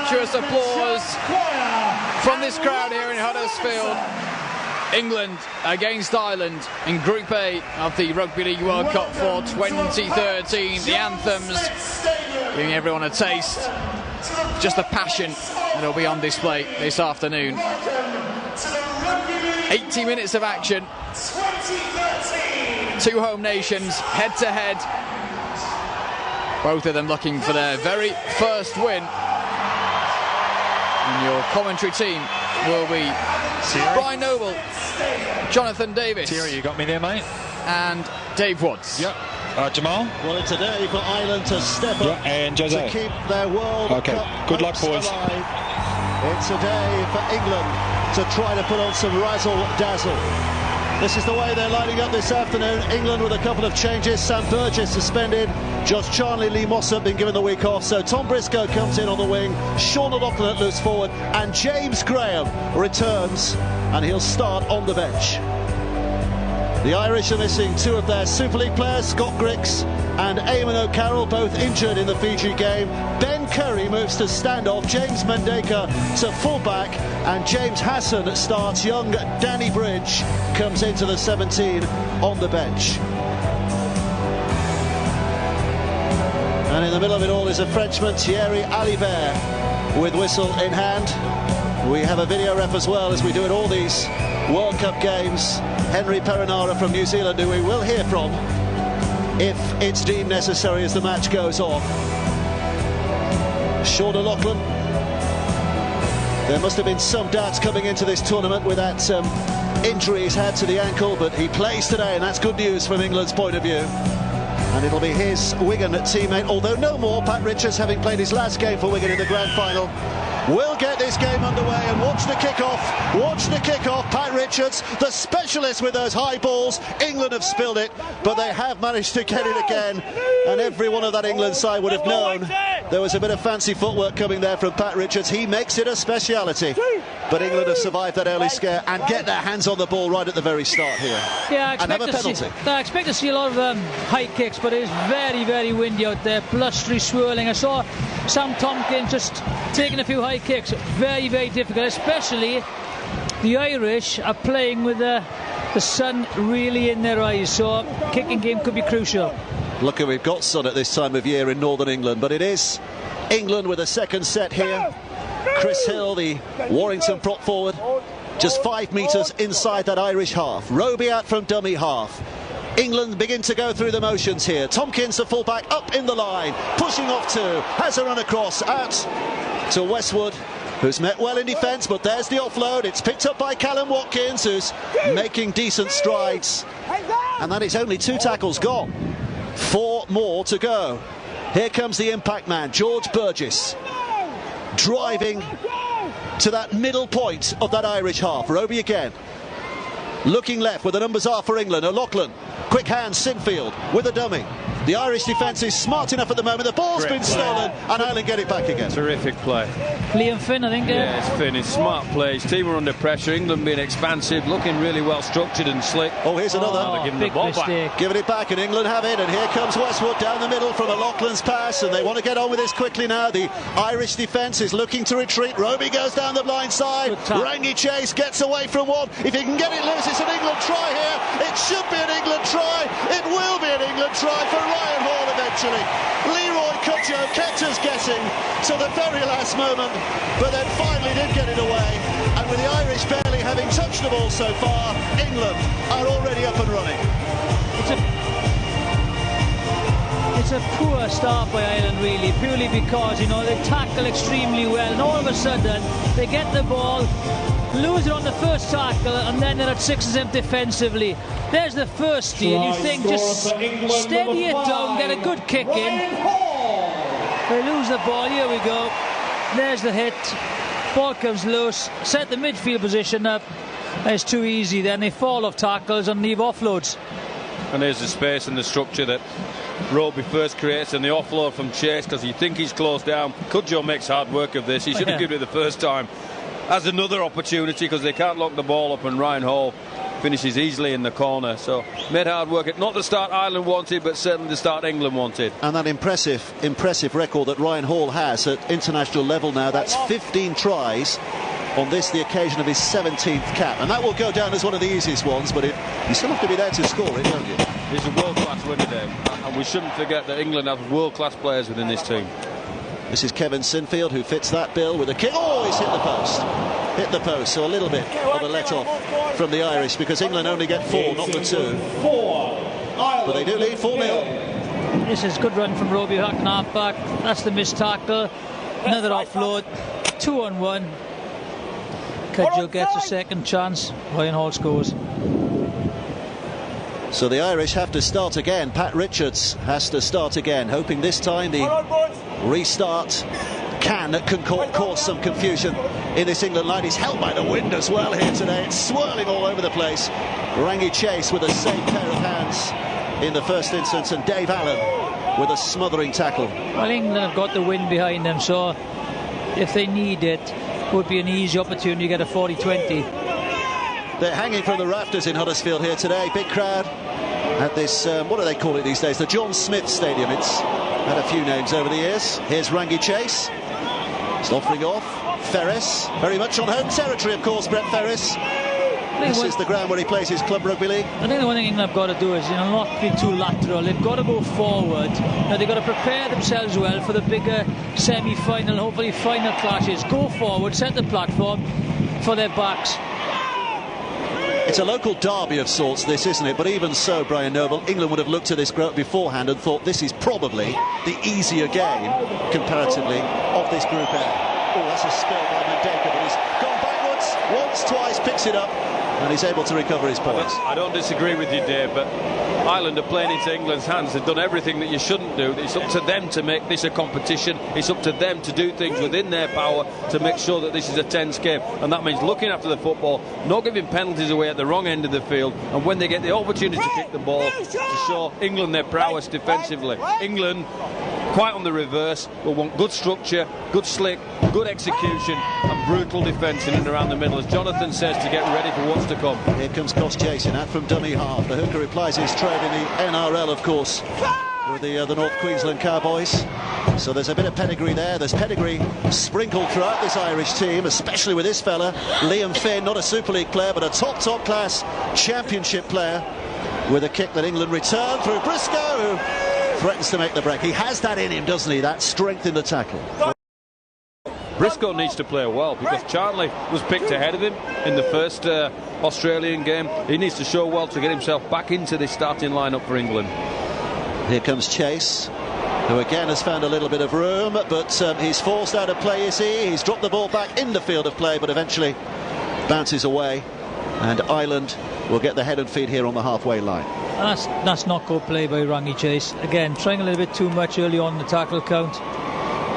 rapturous applause from this crowd here in Huddersfield. England against Ireland in Group A of the Rugby League World Cup for 2013. The anthems giving everyone a taste, just the passion that will be on display this afternoon. 80 minutes of action, two home nations head to head, both of them looking for their very first win. And your commentary team will be Brian Noble, Jonathan Davis. Thierry, you got me there, mate. And Dave Woods. Yep. Jamal. Well, it's a day for Ireland to step up and Jose. to keep their World Cup good luck, boys. alive. It's a day for England to try to put on some razzle-dazzle. This is the way they're lining up this afternoon. England with a couple of changes. Sam Burgess suspended. Josh Charnley, Lee Mossop been given the week off. So Tom Briscoe comes in on the wing. Sean O'Loughlin at loose forward. And James Graham returns. And he'll start on the bench. The Irish are missing two of their Super League players, Scott Griggs and Eamon O'Carroll, both injured in the Fiji game. Ben Curry moves to standoff, James Mendeka to fullback, and James Hassan starts. Young Danny Bridge comes into the 17 on the bench. And in the middle of it all is a Frenchman, Thierry Alibert, with whistle in hand. We have a video ref as well, as we do at all these World Cup games. Henry Perinara from New Zealand, who we will hear from if it's deemed necessary as the match goes on. Sean O'Loughlin. There must have been some doubts coming into this tournament with that injury he's had to the ankle, but he plays today, and that's good news from England's point of view. And it'll be his Wigan teammate, although no more, Pat Richards, having played his last game for Wigan in the grand final. We'll get this game underway and watch the kick-off. Watch the kick-off. Pat Richards, the specialist with those high balls. England have spilled it, but they have managed to get it again. And every one of that England side would have known there was a bit of fancy footwork coming there from Pat Richards. He makes it a speciality. But England have survived that early scare and get their hands on the ball right at the very start here. Yeah, and have a penalty. I expect to see a lot of high kicks, but it is very, very windy out there. Blustery, swirling. I saw Sam Tompkins just taking a few high kicks. Very, very difficult, especially the Irish are playing with the sun really in their eyes, so kicking game could be crucial. Look, we've got sun at this time of year in Northern England, but it is England with a second set here. Chris Hill, the Warrington prop forward, just 5 metres inside that Irish half. Roby out from dummy half. England begin to go through the motions here. Tompkins, the fullback, up in the line, pushing off two, has a run across, out to Westwood, who's met well in defence, but there's the offload. It's picked up by Callum Watkins, who's making decent strides. And that is only 2 tackles gone. 4 more to go. Here comes the impact man, George Burgess, driving to that middle point of that Irish half. Roby again, looking left where the numbers are for England. O'Loughlin, quick hands, Sinfield with a dummy. The Irish defence is smart enough at the moment. The ball's been stolen and Ireland get it back again. Terrific play. Liam Finn, I think. Yeah, it's Finn. It's smart plays. Team are under pressure. England being expansive, looking really well structured and slick. Oh, here's another. Giving the ball back. Giving it back, and England have it. And here comes Westwood down the middle from O'Loughlin's pass, and they want to get on with this quickly now. The Irish defence is looking to retreat. Roby goes down the blind side. Rangi Chase gets away from one. If he can get it loose, it's an England try here. It should be an England try. It will be an England try for Ryan Hall eventually. Leroy Cudjoe kept us guessing to the very last moment, but then finally did get it away. And with the Irish barely having touched the ball so far, England are already up and running. It's a poor start by Ireland, really, purely because, you know, they tackle extremely well, and all of a sudden they get the ball, lose it on the first tackle, and then they're at 6 defensively. There's the first steal. You think just steady it down, get a good kick in. They lose the ball. Here we go. There's the hit. Ball comes loose. Set the midfield position up. It's too easy. Then they fall off tackles and leave offloads. And there's the space and the structure that Roby first creates, and the offload from Chase, because you think he's closed down. Cudjoe makes hard work of this. He should have given it the first time. Has another opportunity because they can't lock the ball up, and Ryan Hall finishes easily in the corner. So made hard work. Not the start Ireland wanted, but certainly the start England wanted. And that impressive record that Ryan Hall has at international level now. That's 15 tries on this, the occasion of his 17th cap. And that will go down as one of the easiest ones, but you still have to be there to score it, don't you? He's a world-class winner, Dave. And we shouldn't forget that England have world-class players within this team. This is Kevin Sinfield, who fits that bill with a kick. Oh, he's hit the post. Hit the post, so a little bit of a let-off from the Irish, because England only get 4, not the 2. But they do lead 4-0. This is good run from Robbie Hucken, half back. That's the missed tackle. Another offload. 2-on-1. Cudjoe gets a second chance. Ryan Hall scores. So the Irish have to start again. Pat Richards has to start again, hoping this time the restart can cause some confusion in this England line. He's held by the wind as well here today. It's swirling all over the place. Rangi Chase with a safe pair of hands in the first instance, and Dave Allen with a smothering tackle. Well, England have got the wind behind them, so if they need it, would be an easy opportunity to get a 40-20. They're hanging from the rafters in Huddersfield here today. Big crowd at this, what do they call it these days? The John Smith Stadium. It's had a few names over the years. Here's Rangi Chase. He's offering off. Ferris, very much on home territory, of course, Brett Ferris. This is the ground where he plays his club rugby league. I think the one thing England have got to do is, not be too lateral. They've got to go forward. Now they've got to prepare themselves well for the bigger semi-final, hopefully final clashes. Go forward, set the platform for their backs. It's a local derby of sorts, this, isn't it? But even so, Brian Noble, England would have looked at this group beforehand and thought this is probably the easier game, comparatively, of this Group A. Oh, that's a spill by Mendeka, but he's gone backwards once, twice, picks it up, and he's able to recover his points. I don't disagree with you, Dave, but Ireland are playing into England's hands. They've done everything that you shouldn't do. It's up to them to make this a competition. It's up to them to do things within their power to make sure that this is a tense game, and that means looking after the football, not giving penalties away at the wrong end of the field, and when they get the opportunity to kick the ball, to show England their prowess defensively. England, quite on the reverse, will want good structure, good slick, good execution, and brutal defence in and around the middle, as Jonathan says, to get ready for what's to come. Here comes Cos Jason out from dummy half. The hooker replies his trade in the NRL, of course, with the North Queensland Cowboys. So there's a bit of pedigree there. There's pedigree sprinkled throughout this Irish team, especially with this fella, Liam Finn, not a Super League player, but a top class championship player, with a kick that England returned through Briscoe, who threatens to make the break. He has that in him, doesn't he? That strength in the tackle. Briscoe needs to play well, because Charnley was picked ahead of him in the first Australian game. He needs to show well to get himself back into this starting lineup for England. Here comes Chase, who again has found a little bit of room, but he's forced out of play, you see. He's dropped the ball back in the field of play, but eventually bounces away, and Ireland will get the head and feet here on the halfway line. That's not good play by Rangi Chase. Again, trying a little bit too much early on in the tackle count.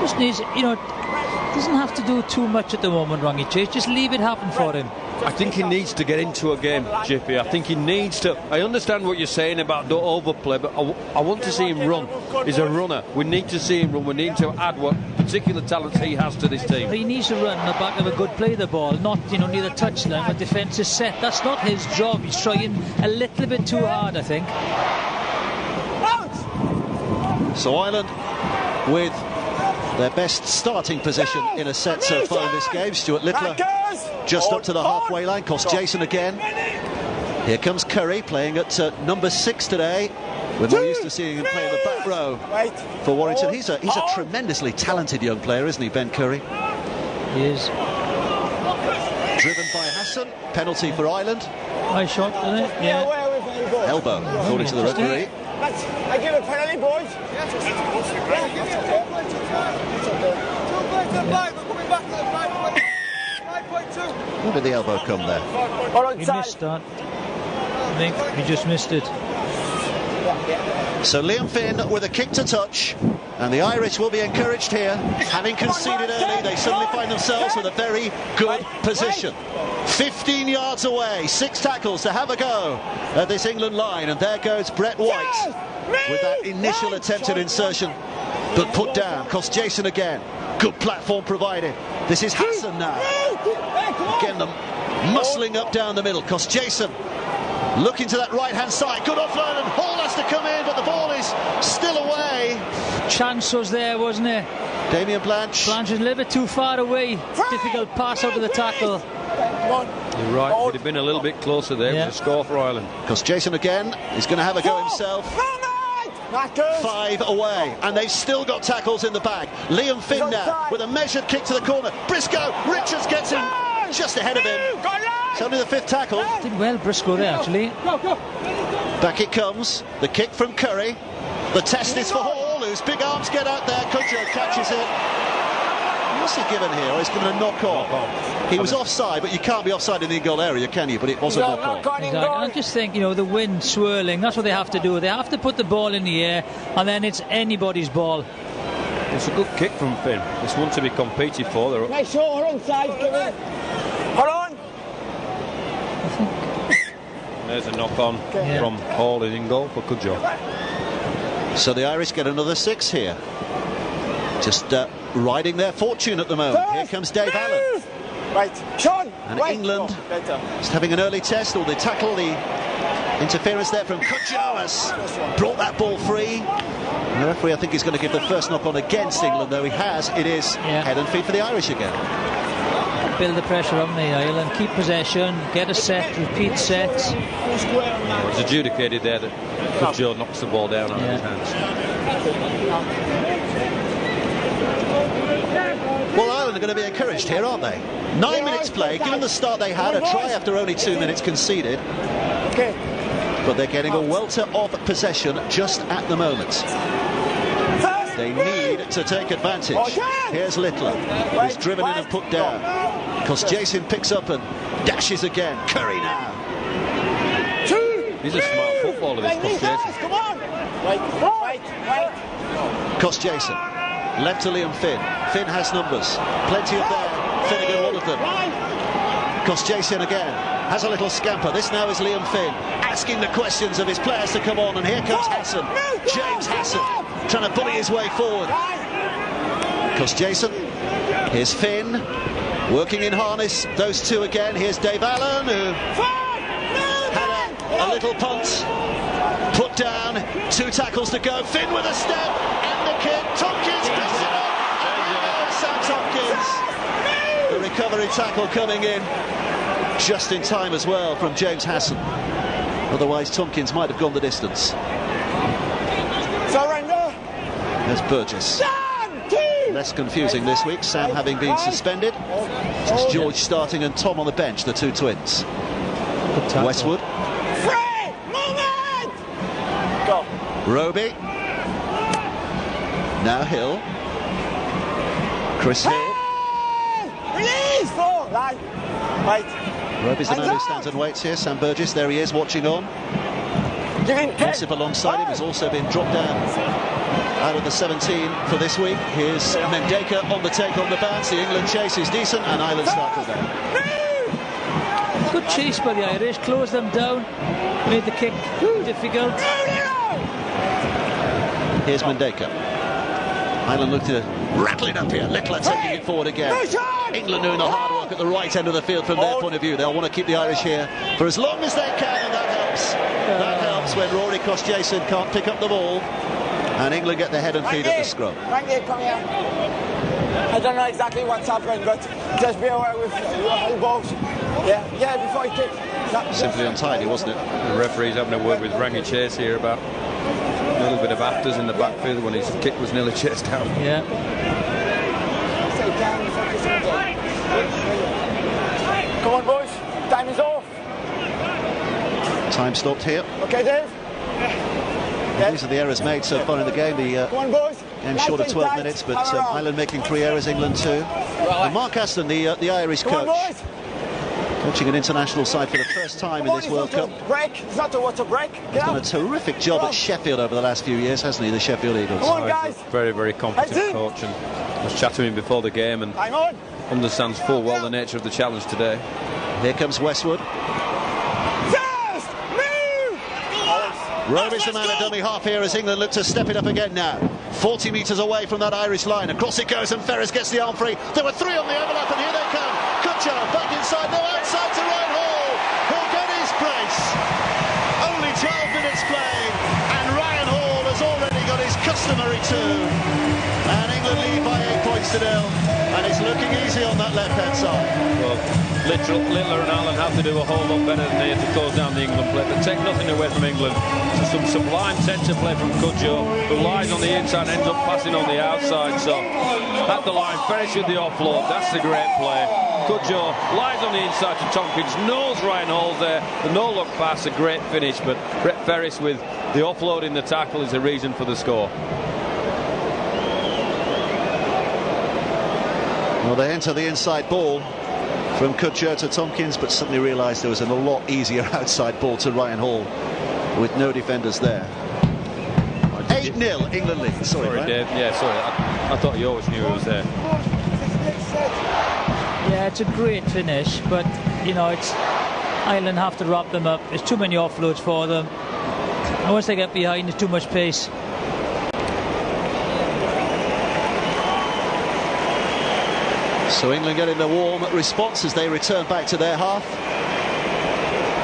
Just needs, doesn't have to do too much at the moment, Rangi Chase. Just leave it happen for him. I think he needs to get into a game, Jippy. I think he needs to. I understand what you're saying about don't overplay, but I want to see him run. He's a runner. We need to see him run. We need to add what particular talents he has to this team. He needs to run on the back of a good play the ball, not near the touchline where defence is set. That's not his job. He's trying a little bit too hard, I think. So Ireland with their best starting position in a set so far in this game. Stuart Littler just up to the halfway line. Cos Jason again. Here comes Curry playing at number 6 today. We're more used to seeing him play in the back row for Warrington. He's a tremendously talented young player, isn't he, Ben Curry? He is. Driven by Hassan. Penalty for Ireland. High shot, isn't it? Yeah. Elbow, according to the referee. I give a penalty, boys. Where did the elbow come there? He missed that. I think he just missed it. So Liam Finn with a kick to touch, and the Irish will be encouraged here. Having conceded early, they suddenly find themselves with a very good position. 15 yards away, 6 tackles to have a go at this England line, and there goes Brett White with that initial attempt at insertion, but put down. Cos Jason again. Good platform provided. This is Hassan now. Again, them muscling up down the middle. Cos Jason Looking to that right-hand side, good offload, and Hall has to come in, but the ball is still away. Chance was there, wasn't it? Damien Blanche. Blanche is a little bit too far away. Difficult pass out of the tackle. You're right, if he'd have been a little bit closer there, it was a score for Ireland. Because Jason again is going to have a go himself. 5 away, and they've still got tackles in the bag. Liam Finn now with a measured kick to the corner. Briscoe, Richards gets him just ahead of him. It's only the 5th tackle. Did well, Briscoe there, actually. Back it comes. The kick from Curry. The test is for Hall, whose big arms get out there. Kudjoe catches it. What's he given here? Oh, he's given a knock-on. He was offside, but you can't be offside in the goal area, can you? But it was a knock-on. Exactly. I just think, you know, the wind swirling, that's what they have to do. They have to put the ball in the air, and then it's anybody's ball. It's a good kick from Finn. It's one to be competed for. Make sure hold on side, give it. Hold on. There's a knock-on from Hall in goal for Kudjoe. So the Irish get another 6 here. Just riding their fortune at the moment. Here comes Dave Allen. Right, Sean. And England just having an early test, or the tackle, the interference there from Kudjoe has brought that ball free. And the referee, I think, is going to give the first knock on against England, though he has. It is head and feet for the Irish again. Build the pressure on the Ireland, keep possession, get a set, repeat sets. Well, it's adjudicated there that Kudjoe knocks the ball down out of his hands. Well, Ireland are going to be encouraged here, aren't they? 9 minutes play, given the start they had, a try after only 2 minutes conceded. But they're getting a welter of possession just at the moment. They need to take advantage. Here's Littler, who's driven in and put down. Because Jason picks up and dashes again. Curry now. He's a smart footballer, this Cos Jason. Come on. Right. Cos Jason. Left to Liam Finn. Finn has numbers. Plenty of there. Finnegan, one of them. Cos Jason again. Has a little scamper. This now is Liam Finn asking the questions of his players to come on. And here comes Hassan. James Hassan trying to bully his way forward. Cos Jason. Here's Finn. Working in harness. Those two again. Here's Dave Allen, who had a little punt. Put down. 2 tackles to go. Finn with a step. And the kick. Tompkins picks it up. And Sam Tompkins. The recovery tackle coming in just in time as well from James Hassan. Otherwise Tompkins might have gone the distance. Surrender. There's Burgess. Less confusing this week, Sam having been suspended. It's George starting and Tom on the bench, the 2 twins. Westwood. Free movement. Go. Roby. Now Hill. Chris Hill. Release. Go. Right. Roby's the man who stands and waits here. Sam Burgess, there he is, watching on. Joseph alongside him has also been dropped down out of the 17 for this week. Here's Mendeka on the take on the bounce. The England chase is decent, and Ireland start from there. Good chase by the Irish, closed them down, made the kick difficult. Here's Mendeka. Ireland look to rattle it up here. Littler taking it forward again. England doing the hard work at the right end of the field from their point of view. They'll want to keep the Irish here for as long as they can, and that helps. That helps when Rory Cos Jason can't pick up the ball. And England get their head and feet at the scrum. Frankie, come here. I don't know exactly what's happening, but just be aware with your elbows. Yeah, before you kick. Simply untidy, wasn't it? The referee's having a word with Rangi Chase here about a little bit of afters in the backfield when his kick was nearly chased down. Yeah. Come on, boys. Time is off. Time stopped here. Okay, Dave. These are the errors made so far in the game. Come on, boys. Game short of 12 minutes, but Ireland making 3 errors, England 2. And Mark Aston, the Irish coach, coaching an international side for the first time in this World Cup. Break. It's not a water break. He's done a terrific job at Sheffield over the last few years, hasn't he, the Sheffield Eagles? Come on, guys. Very, very competent coach, and I was chatting to him before the game and understands full well the nature of the challenge today. Here comes Westwood. Roby's the man at dummy half here as England look to step it up again now. 40 metres away from that Irish line. Across it goes and Ferris gets the arm free. There were 3 on the overlap and here they come. Kudjoe back inside, no outside to Ryan Hall. He'll get his brace. points to nil, and it's looking easy on that left-hand side. Well, Littler and Allen have to do a whole lot better than they to close down the England play, but take nothing away from England. So some sublime centre play from Cudjoe, who lies on the inside and ends up passing on the outside. So at the line, Ferris with the offload, that's the great play. Cudjoe lies on the inside to Tompkins, knows Ryan Hall's there, the no-look pass, a great finish, but Brett Ferris with the offload in the tackle is the reason for the score. Well, they enter the inside ball from Cudjoe to Tompkins, but suddenly realised there was a lot easier outside ball to Ryan Hall with no defenders there. 8-0 England lead. Sorry, Dave. Yeah, sorry. I thought you always knew he was there. Yeah, it's a great finish, but you know, it's Ireland have to wrap them up. There's too many offloads for them, and once they get behind, there's too much pace. So England getting the warm response as they return back to their half.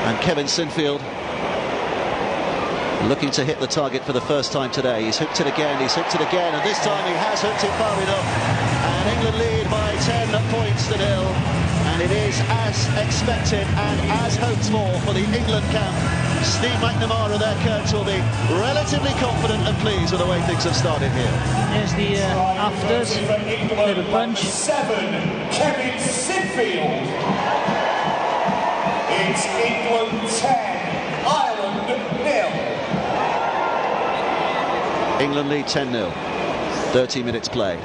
And Kevin Sinfield looking to hit the target for the first time today. He's hooked it again, and this time he has hooked it far enough. And England lead by 10 points to nil. And it is as expected and as hoped for the England camp. Steve McNamara, their coach, will be relatively confident and pleased with the way things have started here. There's the afters, little punch. 7, Kevin Sinfield. It's England 10, Ireland 0. England lead 10-0. 30 minutes played.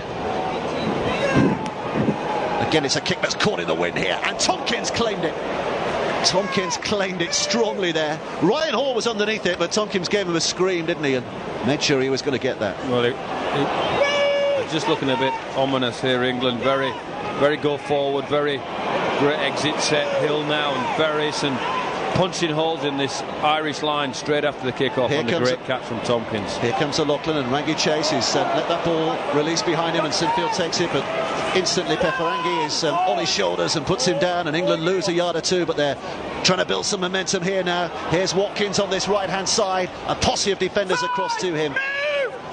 Again, it's a kick that's caught in the wind here, and Tompkins claimed it. Tompkins claimed it strongly there. Ryan Hall was underneath it, but Tompkins gave him a scream, didn't he? And made sure he was going to get that. Well, it's just looking a bit ominous here, England. Very, very go forward, very great exit set. Hill now and Ferris and punching holes in this Irish line straight after the kick-off, and the great catch from Tompkins. Here comes O'Loughlin, and Rangi Chase is let that ball release behind him, and Sinfield takes it, but instantly Peperangi is on his shoulders and puts him down, and England lose a yard or two, but they're trying to build some momentum here now. Here's Watkins on this right-hand side, a posse of defenders across to him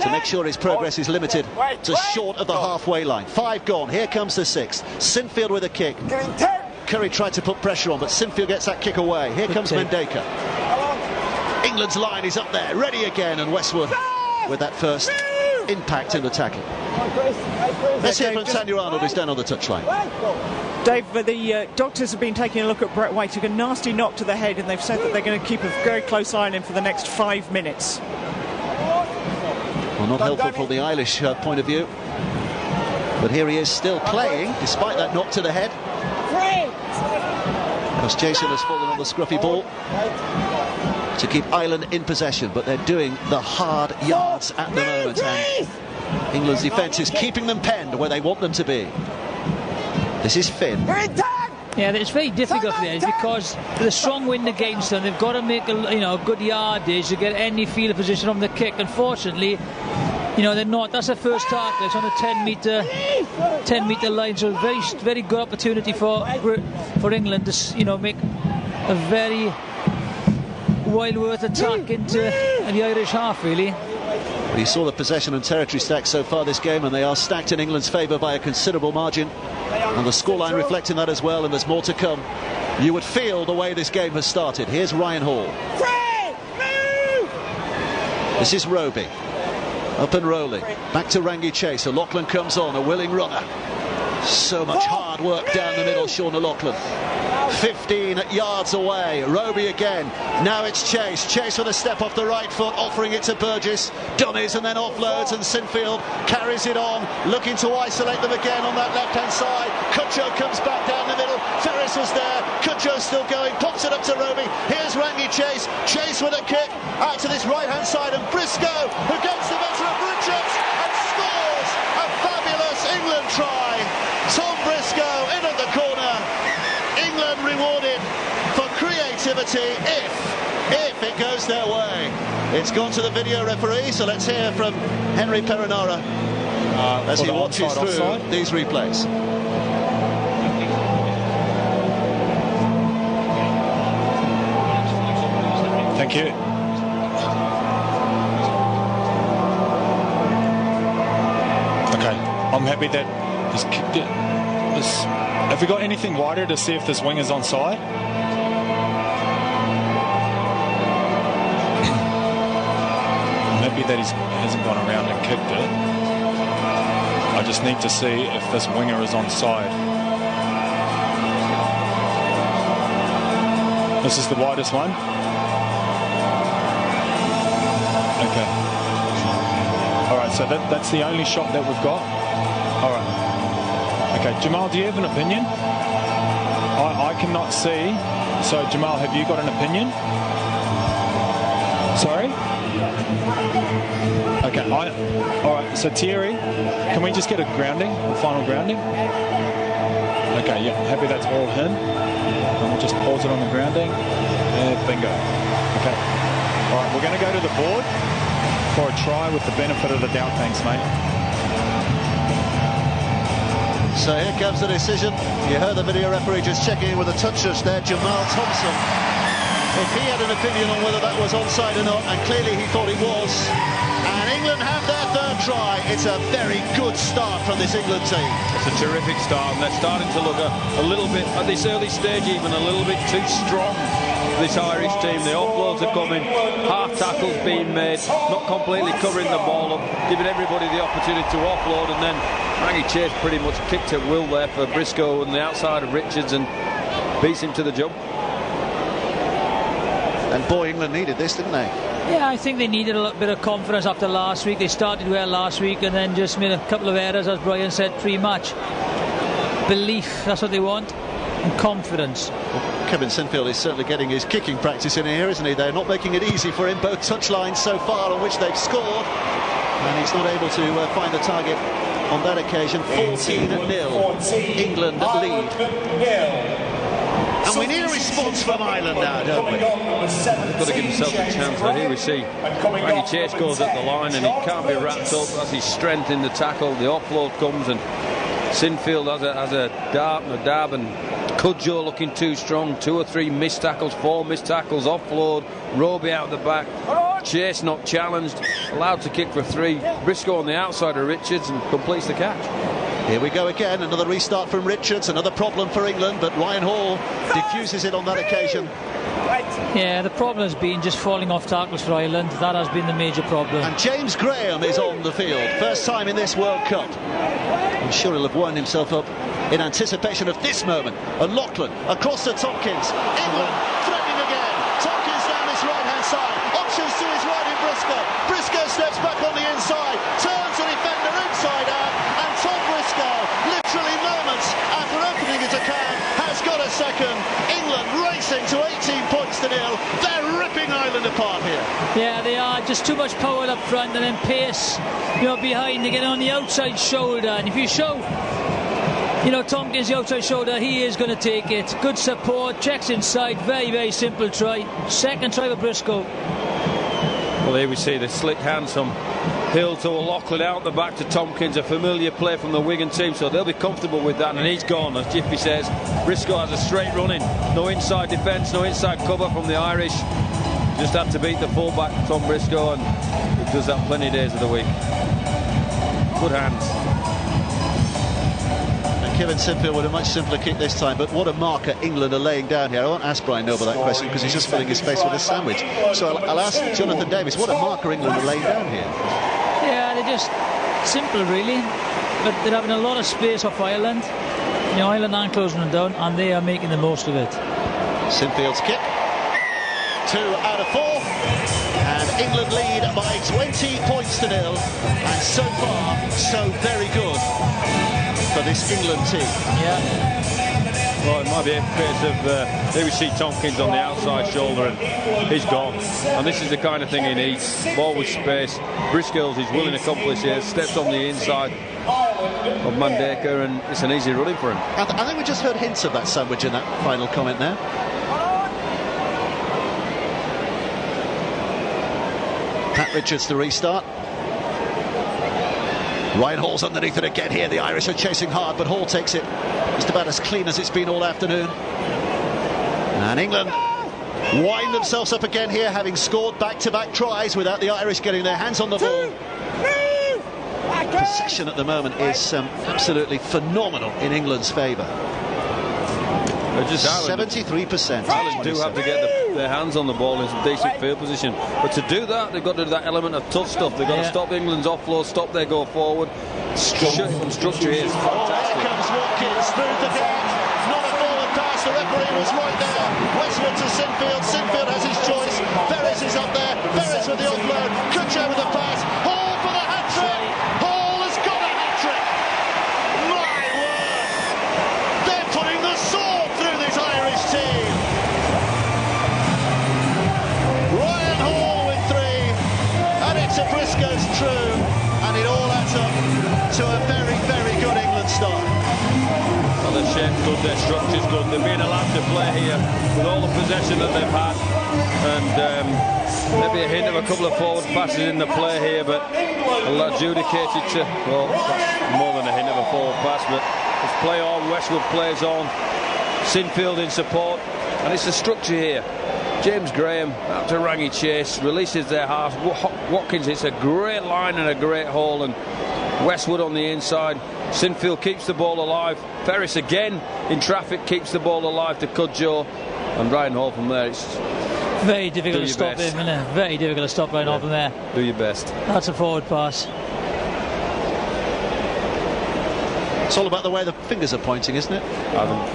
to make sure his progress is limited to short of the halfway line. 5 gone, here comes the 6th. Sinfield with a kick. Curry tried to put pressure on, but Sinfield gets that kick away. Here comes Mendeka. England's line is up there, ready again, and Westwood with that first impact in the tackle. Let's hear from Tanya Arnold, who's down on the touchline. Dave, the doctors have been taking a look at Brett White. He took a nasty knock to the head, and they've said that they're going to keep a very close eye on him for the next 5 minutes. Well, not helpful from the Irish point of view. But here he is still playing, despite that knock to the head. Because Jason has fallen on the scruffy ball to keep Ireland in possession, but they're doing the hard yards at the moment, and England's defence is keeping them penned where they want them to be. This is Finn. Yeah, it's very difficult there because the strong wind against them. They've got to make a good yardage to get any field of position from the kick. Unfortunately, they're not. That's the first tackle. It's on a 10-metre line, so very good opportunity for England to make a very Wild-worth attack into the Irish half, really. Well, you saw the possession and territory stacks so far this game, and they are stacked in England's favour by a considerable margin, and the scoreline reflecting that as well, and there's more to come. You would feel the way this game has started. Here's Ryan Hall. This is Roby. Up and rolling. Back to Rangi Chase. O'Loughlin comes on, a willing runner. So much hard work down the middle, Sean O'Loughlin. 15 yards away. Roby again. Now it's Chase. Chase with a step off the right foot, offering it to Burgess. Dummies and then offloads, and Sinfield carries it on, looking to isolate them again on that left-hand side. Cudjoe comes back down the middle. Ferris was there. Cudjoe still going. Pops it up to Roby. Here's Rangi Chase. Chase with a kick out to this right-hand side, and Briscoe, who gets the better of Richards and scores a fabulous England try. Tom Briscoe in at the corner. England rewarded for creativity if it goes their way. It's gone to the video referee, so let's hear from Henry Perinara as he watches through these replays. Thank you. Okay, I'm happy that He's kicked it. Have we got anything wider to see if this winger's onside? Maybe that he hasn't gone around and kicked it. I just need to see if this winger is onside. This is the widest one. Okay. All right, so that's the only shot that we've got. All right. Okay, Jamal, do you have an opinion? I cannot see. So, Jamal, have you got an opinion? Sorry? Okay, all right, so Thierry, can we just get a grounding, a final grounding? Okay, yeah, I'm happy that's all him. And we'll just pause it on the grounding. And bingo. Okay. All right, we're going to go to the board for a try with the benefit of the doubt. Thanks, mate. So here comes the decision. You heard the video referee just checking in with the touchers there, Jamal Thompson. If he had an opinion on whether that was onside or not, and clearly he thought it was. And England have their third try. It's a very good start from this England team. It's a terrific start, and they're starting to look a little bit, at this early stage even, a little bit too strong, this Irish team. The offloads are coming, half tackles being made, not completely covering the ball up, giving everybody the opportunity to offload, and then Maggie Chase pretty much kicked at will there for Briscoe on the outside of Richards and beats him to the jump. And boy, England needed this, didn't they? Yeah, I think they needed a little bit of confidence after last week. They started well last week and then just made a couple of errors, as Brian said, pre-match. Belief, that's what they want, and confidence. Well, Kevin Sinfield is certainly getting his kicking practice in here, isn't he? They're not making it easy for him, both touchlines so far on which they've scored. And he's not able to find the target on that occasion. 14-0, England lead. And we need a response from Ireland now, don't we? They've got to give themselves a chance. So here we see Maggie Chase goes at the line and he can't be wrapped up. That's his strength in the tackle. The offload comes and Sinfield has a dab and Cudjoe looking too strong. 2 or 3 missed tackles, 4 missed tackles, offload, Roby out the back. Chase not challenged, allowed to kick for 3. Briscoe on the outside of Richards and completes the catch. Here we go again, another restart from Richards, another problem for England, but Ryan Hall diffuses it on that occasion. Yeah, the problem has been just falling off tackles for Ireland. That has been the major problem. And James Graham is on the field, first time in this World Cup. I'm sure he'll have wound himself up in anticipation of this moment. And Lachlan across to Tompkins. England threatening again. Tompkins down his right-hand side. Options to his right in Briscoe. Briscoe steps back on the inside, turns the defender inside out, and Tom Briscoe, literally moments after opening his account, has got a second. England racing to 18 points to 0. They're ripping Ireland apart here. Yeah, they are. Just too much power up front and then pace, behind. They get on the outside shoulder, and if you show Tompkins the outside shoulder, he is going to take it. Good support, checks inside, very, very simple try. Second try for Briscoe. Well, here we see the slick hands from Hill to O'Loughlin out the back to Tompkins, a familiar play from the Wigan team, so they'll be comfortable with that, and he's gone, as Jiffy says. Briscoe has a straight run in, no inside defence, no inside cover from the Irish. Just had to beat the fullback Tom Briscoe, and he does that plenty of days of the week. Good hands. Kevin Sinfield with a much simpler kick this time, but what a marker England are laying down here. I won't ask Brian Noble that question because he's just filling his face with a sandwich. So I'll ask Jonathan Davis, what a marker England are laying down here. Yeah, they're just simple, really. But they're having a lot of space off Ireland. Ireland aren't closing them down, and they are making the most of it. Sinfield's kick. 2 out of 4. And England lead by 20 points to 0. And so far, so very good for this England team. Yeah. Well, it might be a case of here we see Tompkins on the outside shoulder and he's gone. And this is the kind of thing he needs. Ball with space. Briscoe's his willing accomplice here. Steps on the inside of Mandeka and it's an easy running for him. I think we just heard hints of that sandwich in that final comment there. Pat Richards to restart. Ryan Hall's underneath it again here. The Irish are chasing hard, but Hall takes it just about as clean as it's been all afternoon. And England wind themselves up again here, having scored back-to-back tries without the Irish getting their hands on the ball. possession at the moment is absolutely phenomenal in England's favour. 73%. Ireland do have to get their hands on the ball in some decent field position, but to do that they've got to do that element of tough stuff. They've got to stop England's offload, stop their go forward. Shutting from structure here is fantastic. Here comes Watkins through the net. Not a forward pass. The referee was right there. Westwood to Sinfield. Sinfield has his choice. Ferris is up there. Ferris with the offload. Kutcher with the pass. Hall for the hat-trick. Hall has got a hat-trick. My word. They're putting the sword through this Irish team. Ryan Hall with 3. And it's a Briscoe's true. And it all adds up to a very, very good England start. Well, their shape's good, their structure's good. They're being allowed to play here with all the possession that they've had. And maybe a hint of a couple of forward passes in the play here, but adjudicated to, well, that's more than a hint of a forward pass, but it's play on, Westwood plays on, Sinfield in support, and it's the structure here. James Graham out to Rangy Chase, releases their half. Watkins hits a great line and a great hole, and Westwood on the inside. Sinfield keeps the ball alive. Ferris again in traffic keeps the ball alive to Cudjoe, and Ryan Hall from there. It's very difficult to stop him, isn't it? Very difficult to stop Ryan Hall from there. Do your best. That's a forward pass. It's all about the way the fingers are pointing, isn't it?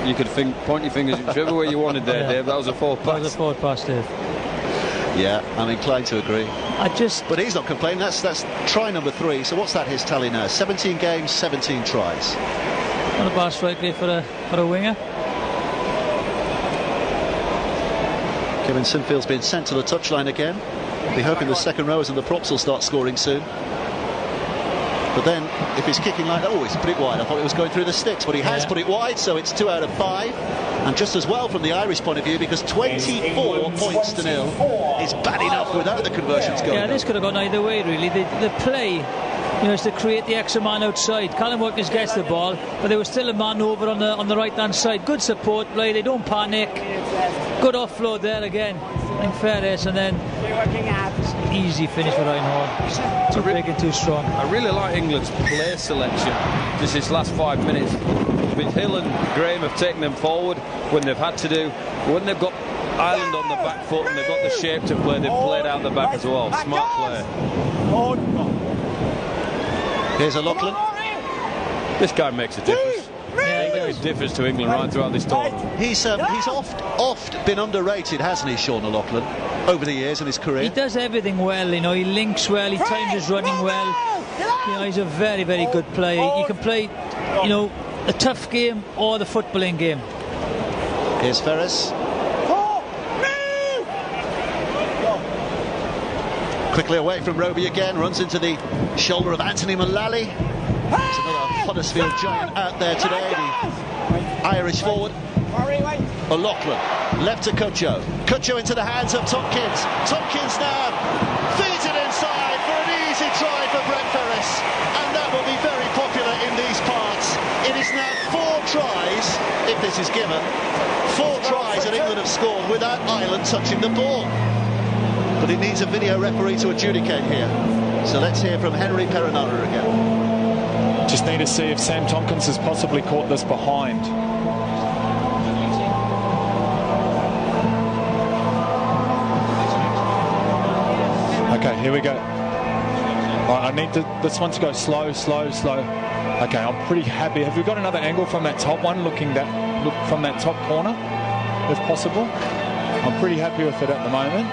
You could point your fingers whichever way you wanted there, Dave. That was a forward pass. That was a forward pass, Dave. Yeah, I'm inclined to agree. But he's not complaining. That's try number 3. So what's that his tally now? 17 games, 17 tries. Not a bad strike rate for a winger. Kevin Sinfield's been sent to the touchline again. Be hoping the second rowers and the props will start scoring soon. But then, if he's kicking like that, he's put it wide. I thought it was going through the sticks, but he has put it wide, so it's 2 out of 5. And just as well from the Irish point of view, because 24 points to 0 is bad enough without the conversions going. Yeah, this could have gone either way, really. The play, is to create the extra man outside. Callum Watkins gets the ball, but there was still a man over on the right-hand side. Good support play. They don't panic. Good offload there again. In fairness, and then easy finish for Ryan Hall. Too big and too strong. I really like England's play selection. This last 5 minutes. With Hill and Graham have taken them forward when they've had to do. When they've got Ireland on the back foot and they've got the shape to play, they've played out the back as well. Smart play. Here's a Loughlin. This guy makes a difference. It differs to England right throughout this tournament. He's oft been underrated, hasn't he, Sean O'Loughlin, over the years in his career? He does everything well, he links well, he times his running well. He's a very, very good player. He can play, a tough game or the footballing game. Here's Ferris. Quickly away from Roby again, runs into the shoulder of Anthony Mullally. There's another Huddersfield giant out there today, the Irish forward. O'Loughlin, left to Cudjoe. Cudjoe into the hands of Tompkins. Tompkins now feeds it inside for an easy try for Brett Ferris. And that will be very popular in these parts. It is now 4 tries, if this is given. 4 tries that England have scored without Ireland touching the ball. But it needs a video referee to adjudicate here. So let's hear from Henry Perinara again. Just need to see if Sam Tompkins has possibly caught this behind. Okay, here we go. Right, I need this one to go slow. Okay, I'm pretty happy. Have we got another angle from that top one, look from that top corner, if possible? I'm pretty happy with it at the moment.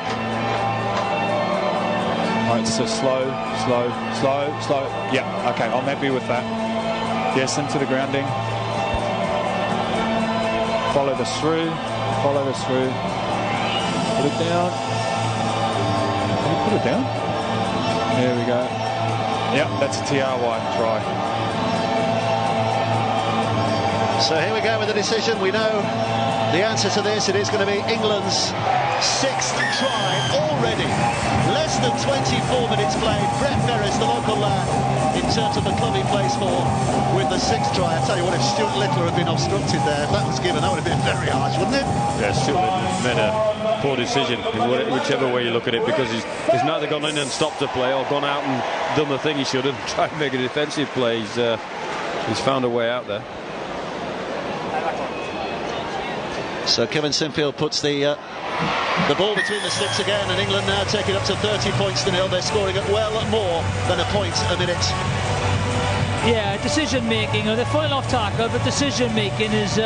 Right, so slow. Yeah, okay, I'm happy with that. Yes, into the grounding. Follow this through. Put it down. Can you put it down? There we go. Yep, that's a TRY try. So here we go with the decision. We know the answer to this. It is going to be England's 6th try already. Less than 24 minutes played. Brett Ferris, the local lad, in terms of the club he plays for, with the 6th try. I tell you what, if Stuart Littler had been obstructed there, if that was given, that would have been very harsh, wouldn't it? Yeah, Stuart Littler made a poor decision, whichever way you look at it, because he's neither gone in and stopped a play or gone out and done the thing he should have, tried to make a defensive play. He's found a way out there. So Kevin Sinfield puts the ball between the sticks again, and England now take it up to 30 points to nil. They're scoring at well more than a point a minute. Yeah, decision making. They're falling off tackle, but decision making is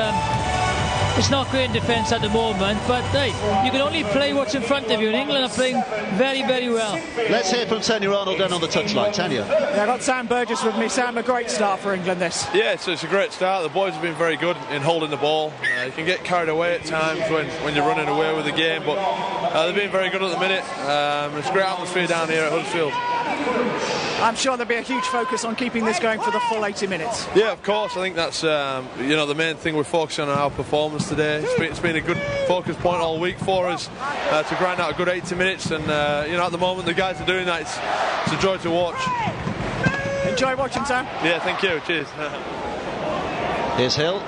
it's not great in defence at the moment. But hey, you can only play what's in front of you, and England are playing very, very well. Let's hear from Tanya Arnold down on the touchline. Tanya. Yeah, I've got Sam Burgess with me. Sam, a great start for England this. Yeah, it's a great start. The boys have been very good in holding the ball. You can get carried away at times when you're running away with the game, but they've been very good at the minute. It's a great atmosphere down here at Huddersfield. I'm sure there'll be a huge focus on keeping this going for the full 80 minutes. Yeah, of course. I think that's the main thing we're focusing on our performance today. It's been a good focus point all week for us to grind out a good 80 minutes, and at the moment the guys are doing that. It's a joy to watch. Enjoy watching, Sam. Yeah, thank you. Cheers. Here's Hill.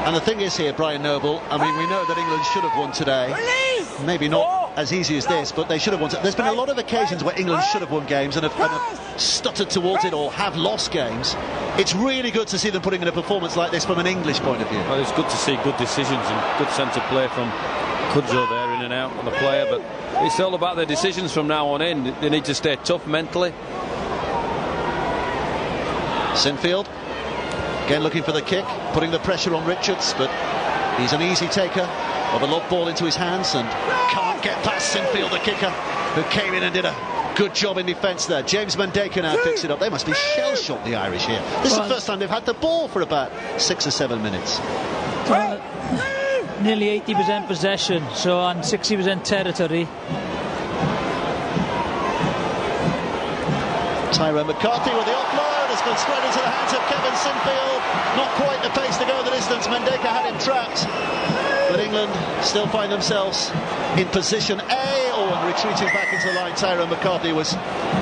And the thing is here, Brian Noble, I mean, we know that England should have won today. Maybe not as easy as this, but they should have won. There's been a lot of occasions where England should have won games and have stuttered towards it or have lost games. It's really good to see them putting in a performance like this from an English point of view. Well, it's good to see good decisions and good sense of play from Kudzo there, in and out on the player, but it's all about their decisions from now on in. They need to stay tough mentally. Sinfield again looking for the kick, putting the pressure on Richards, but he's an easy taker of a lob ball into his hands and can't get past Sinfield, the kicker, who came in and did a good job in defence there. James Mandeka now picks it up. They must be shell-shocked, the Irish here. This is the first time they've had the ball for about 6 or 7 minutes. Nearly 80% possession, so on 60% territory. Tyrone McCarthy with the offload has gone straight into the hands of Kevin Sinfield. Not quite the pace to go the distance. Mandeka had him trapped, but England still find themselves in position A. And retreating back into the line. Tyrone McCarthy was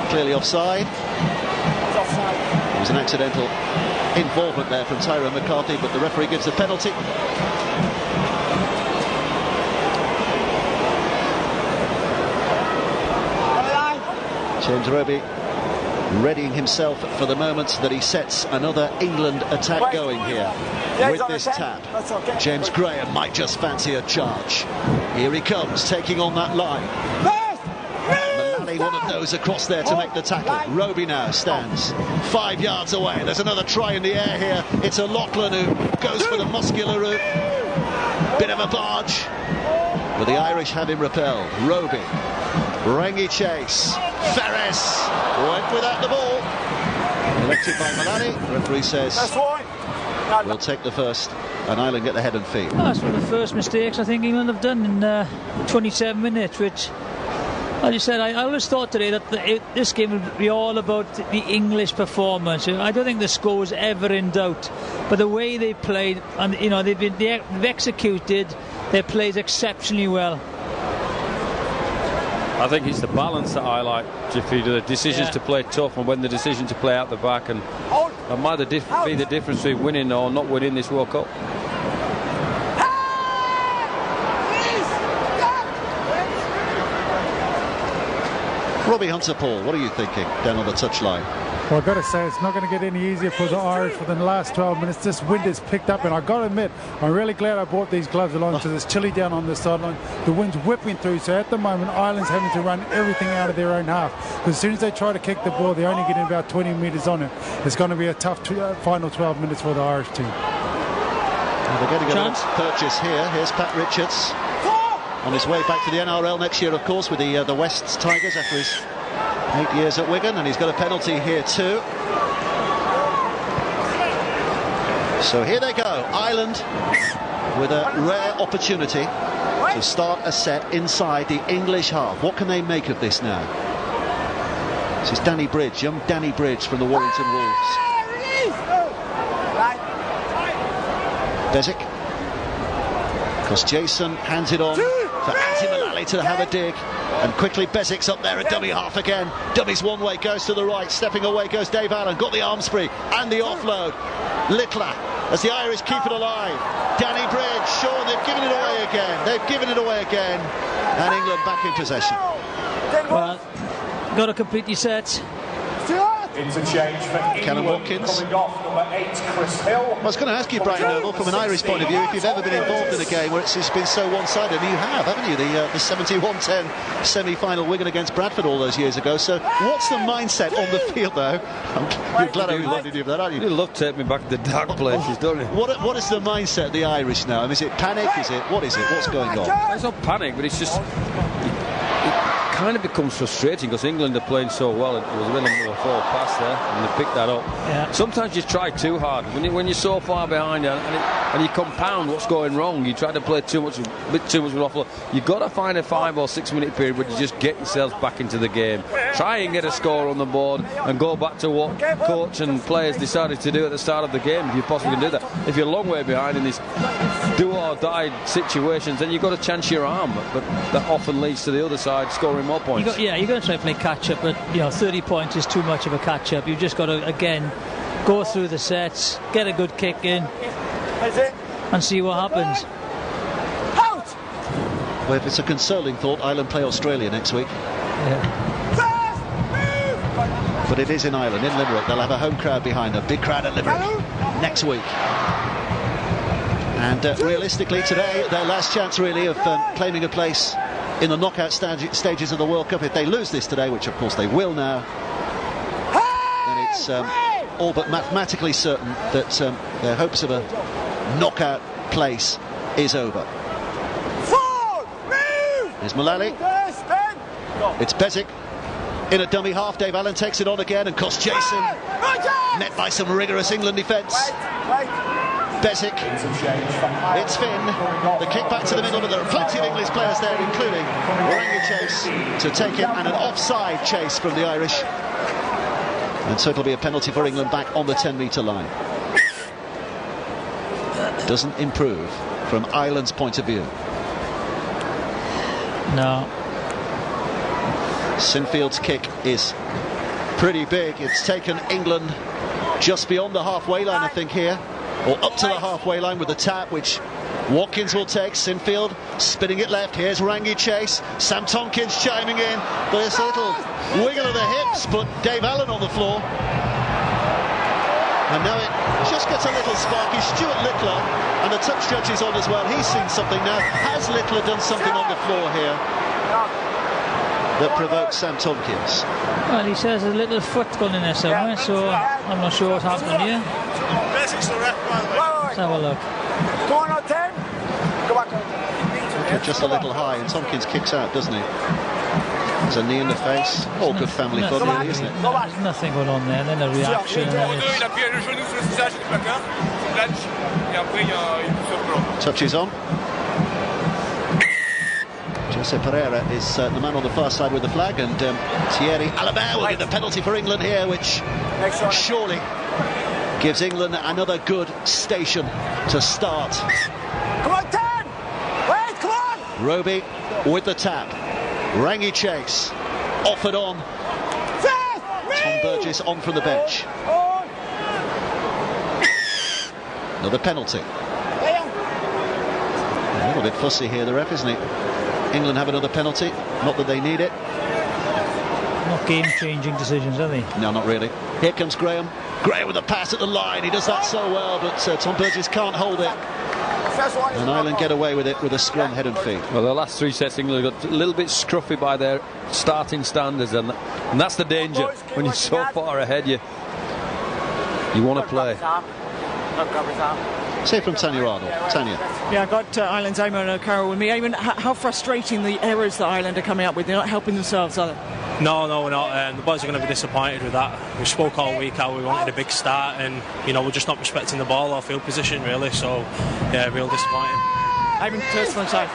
clearly offside. It was an accidental involvement there from Tyrone McCarthy, but the referee gives the penalty. James Roby readying himself for the moment that he sets another England attack going here. With this tap, James Graham might just fancy a charge. Here he comes, taking on that line. Mullally, one of those across there to make the tackle. Roby now stands 5 yards away. There's another try in the air here. It's a Lachlan who goes for the muscular route. Bit of a barge, but the Irish have him repelled. Roby, Rengi chase. Ferris went without the ball. Elected by Mullally. Referee says we'll take the first, and Ireland get the head and feet. Oh, that's one of the first mistakes I think England have done in 27 minutes, which, as you said, I always thought today that this game would be all about the English performance. I don't think the score was ever in doubt, but the way they played, and they've executed their plays exceptionally well. I think it's the balance that I like, Jiffy, the decisions to play tough and when the decision to play out the back, and that might be the difference between winning or not winning this World Cup. Robbie Hunter-Paul, what are you thinking down on the touchline? Well, I've got to say, it's not going to get any easier for the Irish for the last 12 minutes. This wind is picked up, and I've got to admit, I'm really glad I brought these gloves along because it's chilly down on the sideline. The wind's whipping through, so at the moment, Ireland's having to run everything out of their own half. Because as soon as they try to kick the ball, they're only getting about 20 metres on it. It's going to be a tough final 12 minutes for the Irish team. Well, they're getting a purchase here. Here's Pat Richards on his way back to the NRL next year, of course, with the West Tigers after his 8 years at Wigan, and he's got a penalty here too. So here they go, Ireland with a rare opportunity to start a set inside the English half. What can they make of this now? This is Danny Bridge, young Danny Bridge from the Warrington Wolves. Bezic. Because Jason hands it on for Anthony Mullally to have a dig. And quickly Bezic's up there at dummy half again. Dummy's one way, goes to the right. Stepping away goes Dave Allen. Got the arm spree and the offload. Littler as the Irish keep it alive. Danny Bridge Not sure. They've given it away again. They've given it away again. And England back in possession. Well, got to complete your set. Interchange for Callum England Watkins. coming off, number 8, Chris Hill. I was going to ask you, Brian Noble, from an Irish point of view, if you've ever been involved in a game where it's been so one-sided. You have, haven't you? The 71-10 semi-final Wigan against Bradford all those years ago. So what's the mindset on the field, though? You're glad I reminded you of that, aren't you? You love to take me back to the dark places, don't you? What is the mindset of the Irish now? I mean, is it panic? What is it? What's going on? It's not panic, but it's just... It kind of becomes frustrating because England are playing so well. It was a little number 4 pass there, and they picked that up. Yeah. Sometimes you try too hard when you're so far behind, and you compound what's going wrong. You try to play a bit too much with offload. You've got to find a 5 or 6 minute period where you just get yourselves back into the game. Try and get a score on the board and go back to what coach and players decided to do at the start of the game. If you possibly can do that. If you're a long way behind in these do or die situations, then you've got to chance your arm, but that often leads to the other side scoring more points. You're going to try to play catch up, but 30 points is too much of a catch up. You've just got to again go through the sets, get a good kick in, and see what happens. Well, if it's a consoling thought, Ireland play Australia next week. Yeah. But it is in Ireland, in Limerick. They'll have a home crowd behind them. Big crowd at Limerick next week. And realistically, today, their last chance really of claiming a place in the knockout stages of the World Cup. If they lose this today, which of course they will now, then it's all but mathematically certain that their hopes of a knockout place is over. There's Mullally. It's Bezic in a dummy half. Dave Allen takes it on again and costs Jason. Met by some rigorous England defence. Bezic, it's Finn, the kick back to the middle, but there are plenty of English players there, including Rangi Chase to take it, and an offside chase from the Irish, and so it'll be a penalty for England back on the 10-metre line. Doesn't improve from Ireland's point of view. No. Sinfield's kick is pretty big. It's taken England just beyond the halfway line, I think, here, or up to the halfway line with the tap, which Watkins will take. Sinfield spinning it left. Here's Rangi Chase. Sam Tompkins chiming in. There's a little wiggle of the hips, but Dave Allen on the floor. And now it just gets a little sparky. Stuart Littler, and the touch judge is on as well. He's seen something now. Has Littler done something on the floor here that provokes Sam Tompkins? Well, he says there's a little foot going in there somewhere, so I'm not sure what's happening here. Let's have a look. Go on, 10. Go back. Just a little high, and Tompkins kicks out, doesn't he? There's a knee in the face. All good family fun, really, isn't it? There's nothing going on there. Then a reaction. Touches on. Jose Pereira is the man on the far side with the flag, and Thierry Alabert will get the penalty for England here, which surely gives England another good station to start. Come on, 10! Wait, come on! Roby with the tap. Rangi Chase offered on. Tom Burgess on from the bench. Another penalty. A little bit fussy here, the ref, isn't he? England have another penalty. Not that they need it. Not game-changing decisions, are they? No, not really. Here comes Graham. Graham with a pass at the line. He does that so well, but Tom Burgess can't hold it. And Ireland get away with it with a scrum, head and feet. Well, the last 3 sets, England got a little bit scruffy by their starting standards, and that's the danger. When you're so far ahead, you want to play. Say from Tanya Arnold. Tanya. Yeah, I got Ireland's Eamon O'Carroll with me. Eamon, how frustrating the errors that Ireland are coming up with. They're not helping themselves, are they? No, we're not. The boys are going to be disappointed with that. We spoke all week how we wanted a big start, and we're just not respecting the ball or field position really. So yeah, real disappointing. Eamon, first one side.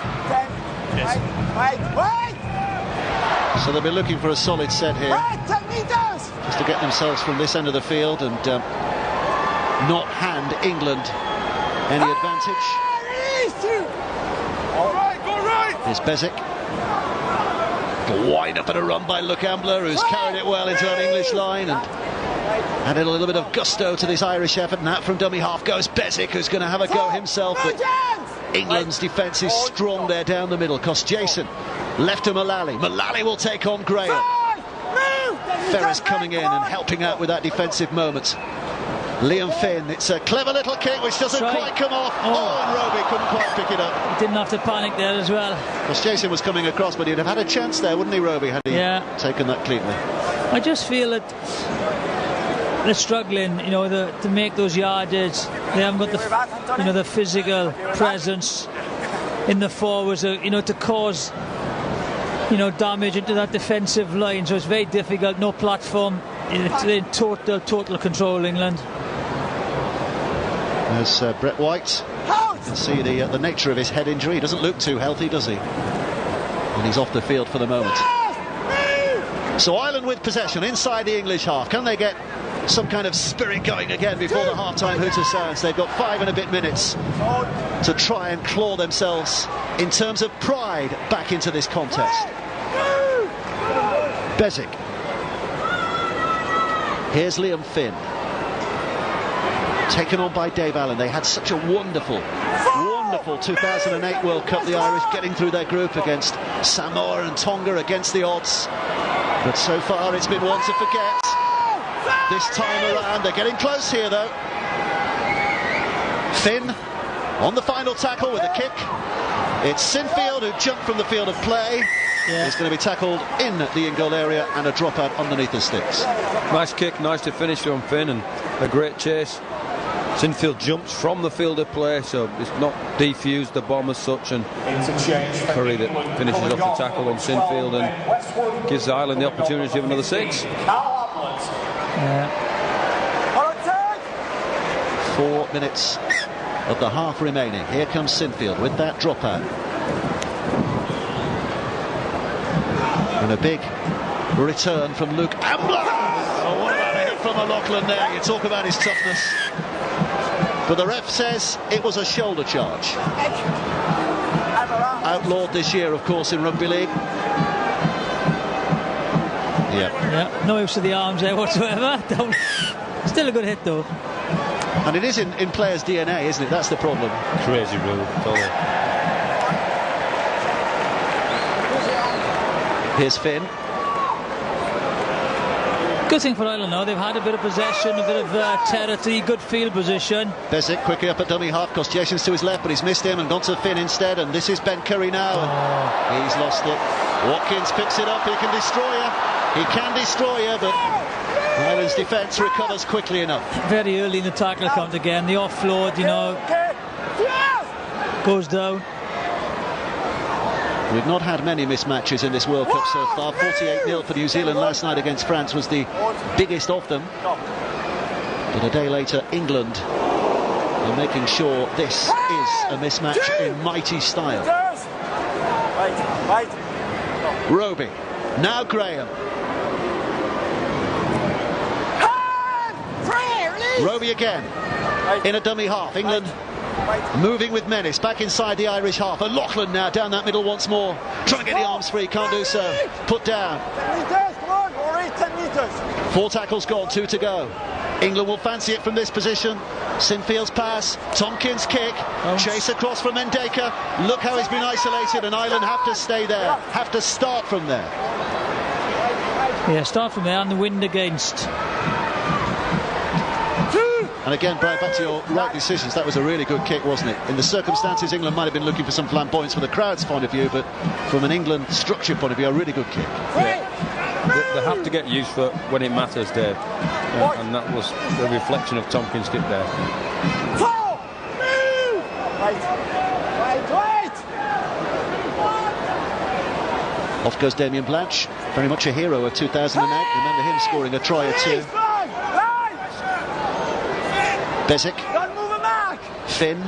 So they'll be looking for a solid set here, just to get themselves from this end of the field and not hand England any advantage. Here's Bezic. Wide up and a run by Luke Ambler, who's carried it well into an English line and added a little bit of gusto to this Irish effort. And out from dummy half goes Bezic, who's going to have a go himself, but England's defence is strong there down the middle. Jason left to Mullally. Mullally will take on Graham. Ferris coming in and helping out with that defensive moment. Liam Finn, it's a clever little kick which doesn't quite come off. And Roby couldn't quite pick it up. He didn't have to panic there as well. Jason was coming across, but he'd have had a chance there, wouldn't he, Roby, had he taken that cleanly? I just feel that they're struggling, you know, to make those yardage. They haven't got the, you know, the physical presence in the forwards, you know, to cause, you know, damage into that defensive line. So it's very difficult. No platform. It's in total control, England. There's Brett White. You can see the nature of his head injury. He doesn't look too healthy, does he? And he's off the field for the moment. So Ireland with possession inside the English half. Can they get some kind of spirit going again before the half-time hooter sounds? They've got 5 and a bit minutes to try and claw themselves in terms of pride back into this contest. Bezic. Here's Liam Finn. Taken on by Dave Allen. They had such a wonderful 2008 World Cup, the Irish, getting through their group against Samoa and Tonga against the odds. But so far it's been one to forget. This time around, they're getting close here though. Finn on the final tackle with a kick. It's Sinfield who jumped from the field of play. He's going to be tackled in the in-goal area and a dropout underneath the sticks. Nice kick, nice to finish from Finn, and a great chase. Sinfield jumps from the field of play, so it's not defused the bomb as such, and Curry that finishes off the tackle on Sinfield and gives Ireland the opportunity of another 6. 4 minutes of the half remaining. Here comes Sinfield with that dropout. And a big return from Luke Ambler. Oh, what about a hit from O'Loughlin there? You talk about his toughness. But the ref says it was a shoulder charge. Outlawed this year, of course, in Rugby League. Yeah, no use of the arms there whatsoever. Still a good hit, though. And it is in players' DNA, isn't it? That's the problem. Crazy rule, totally. Here's Finn. Good thing for Ireland now. They've had a bit of possession, a bit of territory, good field position. Bezic quickly up at dummy half. Jason's to his left, but he's missed him and gone to Finn instead. And this is Ben Curry now. And he's lost it. Watkins picks it up. He can destroy her. He can destroy her, but Ireland's defence recovers quickly enough. Very early in the tackle count again. The offload, you know, goes down. We've not had many mismatches in this World Cup so far. 48-0 for New Zealand last night against France was the biggest of them. But a day later, England are making sure this is a mismatch in mighty style. Roby, now Graham. Roby again, in a dummy half. England moving with menace, back inside the Irish half. And O'Loughlin now down that middle once more. Trying to get the arms free, can't do so. Put down. 4 tackles gone, 2 to go. England will fancy it from this position. Sinfield's pass, Tompkins' kick, chase across from Ndeka. Look how he's been isolated, and Ireland have to stay there, have to start from there. Yeah, start from there, and the wind against. And again, Brian, back to your right decisions, that was a really good kick, wasn't it? In the circumstances, England might have been looking for some flamboyance from the crowd's point of view, but from an England structure point of view, a really good kick. Yeah. They have to get used for when it matters, Dave. And that was the reflection of Tompkins' kick there. Off goes Damien Blanche, very much a hero of 2008. Remember him scoring a try or 2. Bezic, Finn.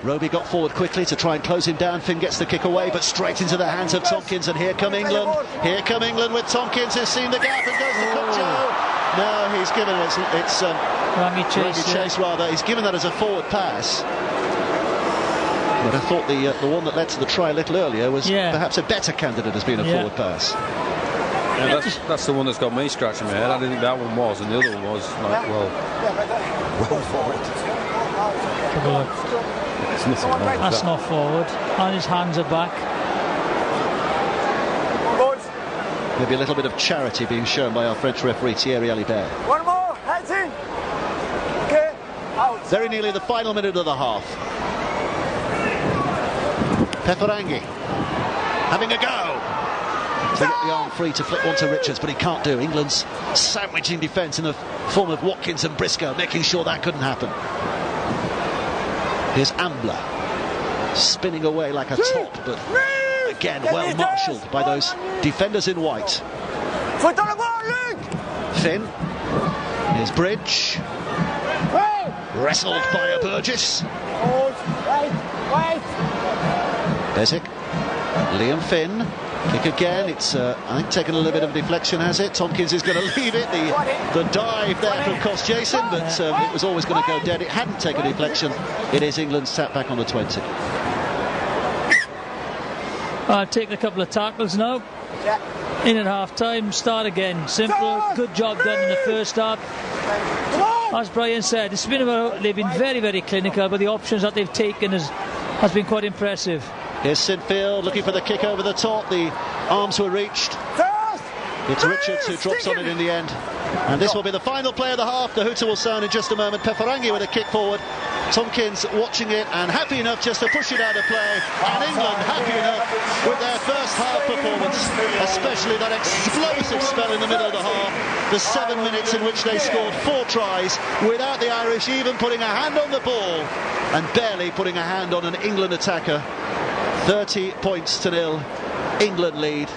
Roby got forward quickly to try and close him down. Finn gets the kick away, but straight into the hands of Tompkins. And here come England. Here come England with Tompkins, who's seen the gap and goes to Cupjo. No, he's given it. It's Rugby Chase, rather. He's given that as a forward pass. But I thought the one that led to the try a little earlier was perhaps a better candidate as being a forward pass. Yeah, that's the one that's got me scratching my head. I didn't think that one was, and the other one was like, well for it. That's not forward. And his hands are back. Maybe a little bit of charity being shown by our French referee Thierry Alibert. One more, heads in. Okay, out. Very nearly the final minute of the half. Peferangi having a go. To get the arm free to flip one to Richards, but he can't do. England's sandwiching defence in the form of Watkins and Briscoe, making sure that couldn't happen. Here's Ambler, spinning away like a top, but again well marshalled by those defenders in white. Finn, here's Bridge, wrestled by a Burgess. Bezic, Liam Finn. Kick again, it's I think taken a little bit of a deflection, has it? Tompkins is going to leave it. The dive there could cost Jason, but it was always going to go dead. It hadn't taken a deflection. It is England's tap back on the 20. I'll take a couple of tackles now. In at half time, start again. Simple, good job done in the first half. As Brian said, it's been they've been very, very clinical, but the options that they've taken has been quite impressive. Here's Sinfield looking for the kick over the top. The arms were reached. It's Richards who drops on it in the end. And this will be the final play of the half. The hooter will sound in just a moment. Peferangi with a kick forward. Tompkins watching it and happy enough just to push it out of play. And England happy enough with their first half performance, especially that explosive spell in the middle of the half. The 7 minutes in which they scored 4 tries without the Irish even putting a hand on the ball and barely putting a hand on an England attacker. 30 points to 0. England lead.